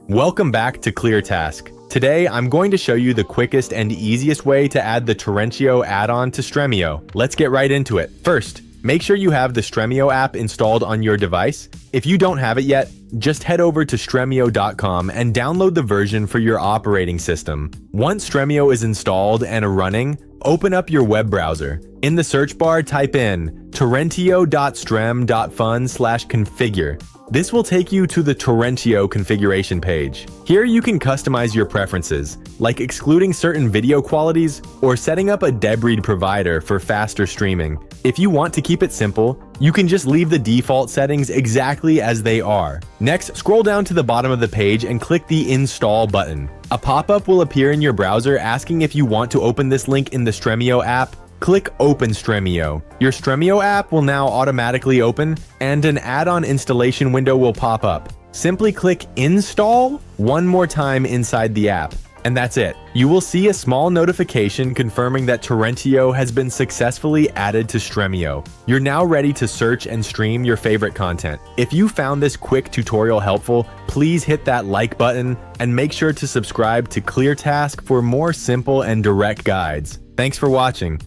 Welcome back to ClearTask. Today, I'm going to show you the quickest and easiest way to add the Torrentio add-on to Stremio. Let's get right into it. First, make sure you have the Stremio app installed on your device. If you don't have it yet, just head over to stremio.com and download the version for your operating system. Once Stremio is installed and running, open up your web browser. In the search bar, type in torrentio.strem.fun/configure. This will take you to the Torrentio configuration page. Here you can customize your preferences, like excluding certain video qualities or setting up a debried provider for faster streaming. If you want to keep it simple, you can just leave the default settings exactly as they are. Next, scroll down to the bottom of the page and click the Install button. A pop-up will appear in your browser asking if you want to open this link in the Stremio app. Click Open Stremio. Your Stremio app will now automatically open, and an add-on installation window will pop up. Simply click Install one more time inside the app, and that's it. You will see a small notification confirming that Torrentio has been successfully added to Stremio. You're now ready to search and stream your favorite content. If you found this quick tutorial helpful, please hit that like button and make sure to subscribe to ClearTask for more simple and direct guides. Thanks for watching.